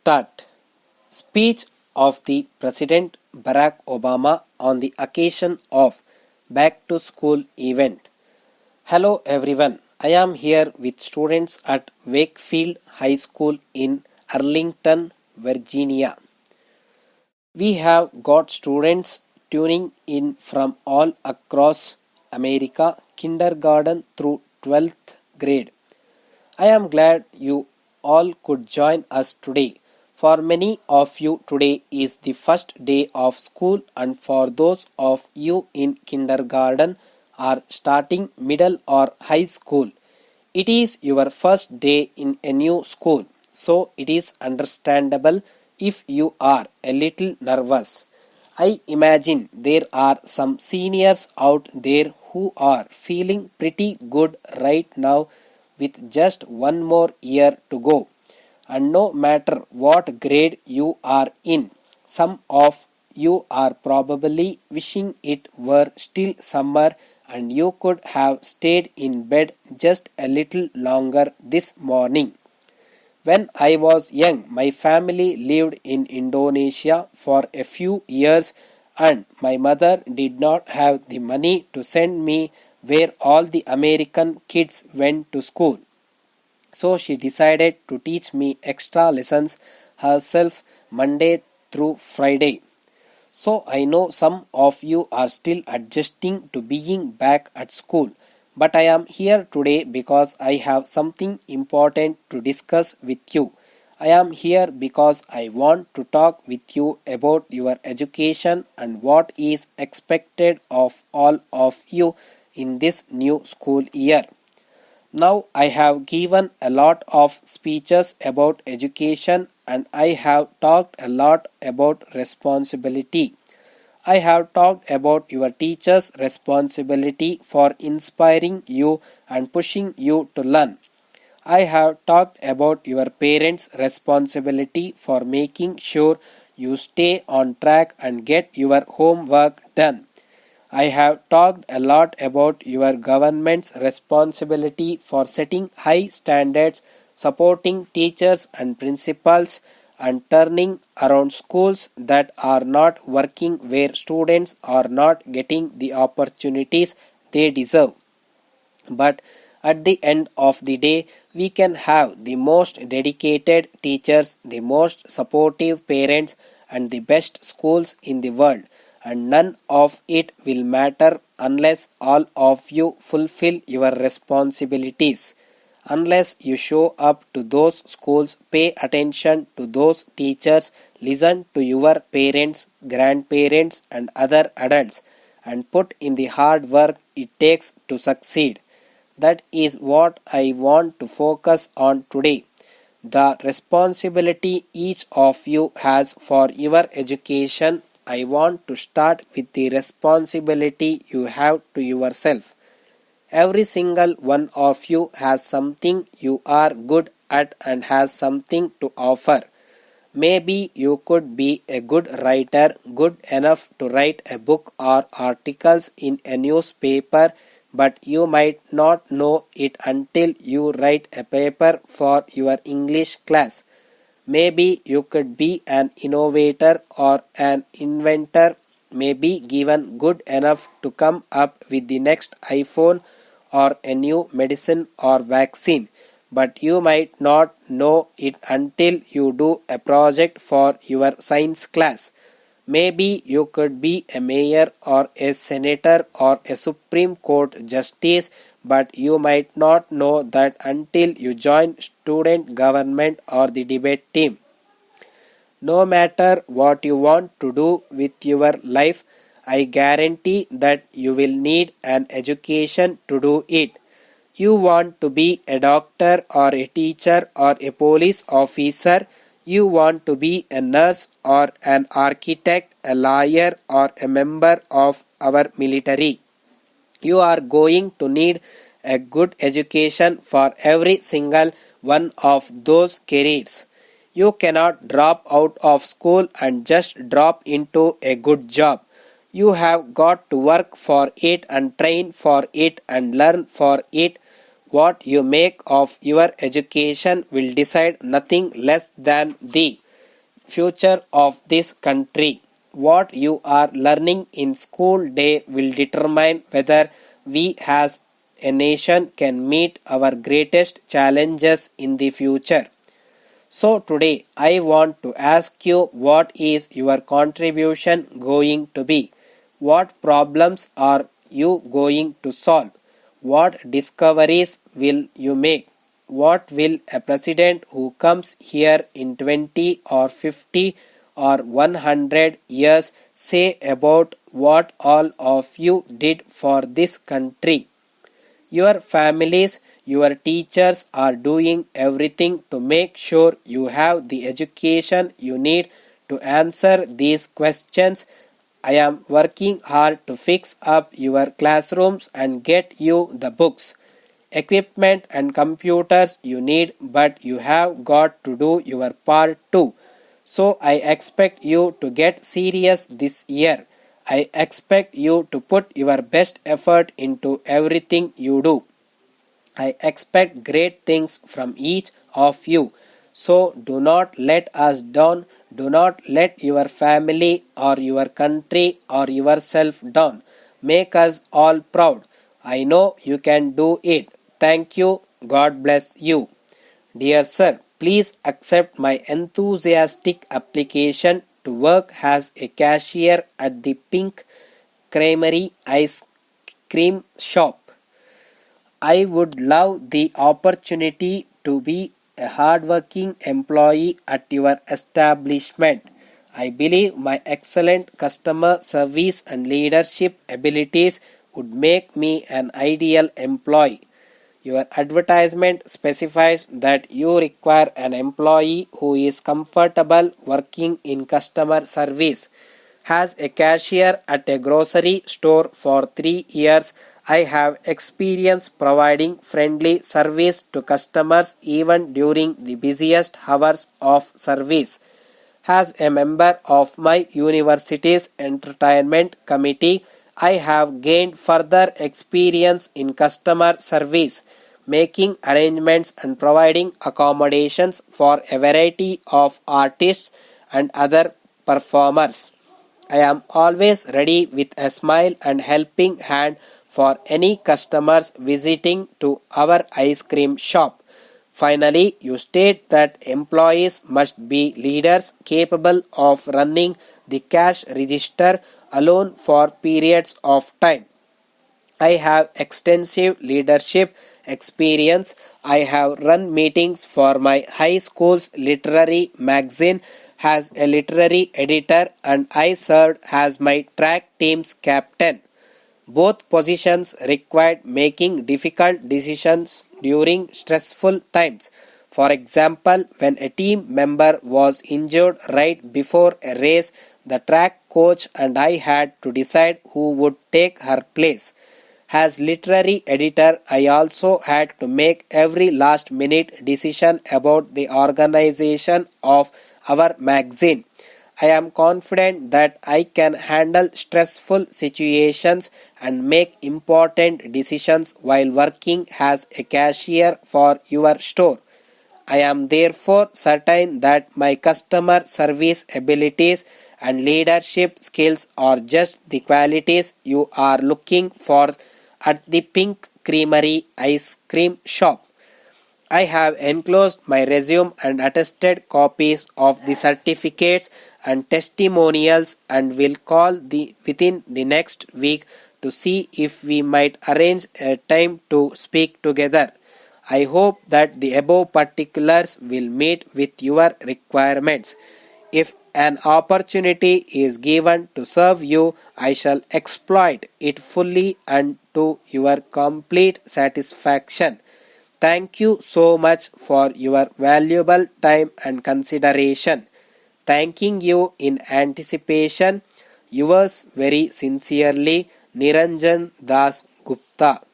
Start. Speech of the President Barack Obama on the occasion of Back to School event. Hello everyone. I am here with students at Wakefield High School in Arlington, Virginia. We have got students tuning in from all across America, kindergarten through 12th grade. I am glad you all could join us today. For many of you, today is the first day of school, and for those of you in kindergarten or starting middle or high school, it is your first day in a new school, so it is understandable if you are a little nervous. I imagine there are some seniors out there who are feeling pretty good right now with just one more year to go. And no matter what grade you are in, some of you are probably wishing it were still summer and you could have stayed in bed just a little longer this morning. When I was young, my family lived in Indonesia for a few years, and my mother did not have the money to send me where all the American kids went to school. So she decided to teach me extra lessons herself Monday through Friday. So I know some of you are still adjusting to being back at school, but I am here today because I have something important to discuss with you. I am here because I want to talk with you about your education and what is expected of all of you in this new school year. Now I have given a lot of speeches about education and I have talked a lot about responsibility. I have talked about your teachers' responsibility for inspiring you and pushing you to learn. I have talked about your parents' responsibility for making sure you stay on track and get your homework done. I have talked a lot about your government's responsibility for setting high standards, supporting teachers and principals, and turning around schools that are not working where students are not getting the opportunities they deserve. But at the end of the day, we can have the most dedicated teachers, the most supportive parents, and the best schools in the world. And none of it will matter unless all of you fulfill your responsibilities. Unless you show up to those schools, pay attention to those teachers, listen to your parents, grandparents, and other adults, and put in the hard work it takes to succeed. That is what I want to focus on today. The responsibility each of you has for your education. I want to start with the responsibility you have to yourself. Every single one of you has something you are good at and has something to offer. Maybe you could be a good writer, good enough to write a book or articles in a newspaper, but you might not know it until you write a paper for your English class. Maybe you could be an innovator or an inventor, maybe given good enough to come up with the next iPhone or a new medicine or vaccine, but you might not know it until you do a project for your science class. Maybe you could be a mayor or a senator or a Supreme Court justice, but you might not know that until you join student government or the debate team. No matter what you want to do with your life, I guarantee that you will need an education to do it. You want to be a doctor or a teacher or a police officer. You want to be a nurse or an architect, a lawyer or a member of our military. You are going to need a good education for every single one of those careers. You cannot drop out of school and just drop into a good job. You have got to work for it and train for it and learn for it. What you make of your education will decide nothing less than the future of this country. What you are learning in school day will determine whether we as a nation can meet our greatest challenges in the future. So today I want to ask you, what is your contribution going to be? What problems are you going to solve? What discoveries will you make? What will a president who comes here in 20 or 50 or 100 years say about what all of you did for this country? Your families, your teachers are doing everything to make sure you have the education you need to answer these questions. I am working hard to fix up your classrooms and get you the books, equipment, and computers you need, but you have got to do your part too. So I expect you to get serious this year. I expect you to put your best effort into everything you do. I expect great things from each of you. So do not let us down. Do not let your family or your country or yourself down. Make us all proud. I know you can do it. Thank you. God bless you. Dear sir, please accept my enthusiastic application to work as a cashier at the Pink Creamery ice cream shop. I would love the opportunity to be a hardworking employee at your establishment. I believe my excellent customer service and leadership abilities would make me an ideal employee. Your advertisement specifies that you require an employee who is comfortable working in customer service. As a cashier at a grocery store for 3 years, I have experience providing friendly service to customers even during the busiest hours of service. As a member of my university's entertainment committee, I have gained further experience in customer service, making arrangements and providing accommodations for a variety of artists and other performers. I am always ready with a smile and helping hand for any customers visiting to our ice cream shop. Finally, you state that employees must be leaders capable of running the cash register alone for periods of time. I have extensive leadership experience. I have run meetings for my high school's literary magazine as a literary editor, and I served as my track team's captain. Both positions required making difficult decisions during stressful times. For example, when a team member was injured right before a race, the track coach and I had to decide who would take her place. As literary editor, I also had to make every last minute decision about the organization of our magazine. I am confident that I can handle stressful situations and make important decisions while working as a cashier for your store. I am therefore certain that my customer service abilities and leadership skills are just the qualities you are looking for at the Pink Creamery ice cream shop. I have enclosed my resume and attested copies of the certificates and testimonials and will call within the next week to see if we might arrange a time to speak together. I hope that the above particulars will meet with your requirements. If an opportunity is given to serve you, I shall exploit it fully and to your complete satisfaction. Thank you so much for your valuable time and consideration. Thanking you in anticipation. Yours very sincerely, Niranjan Das Gupta.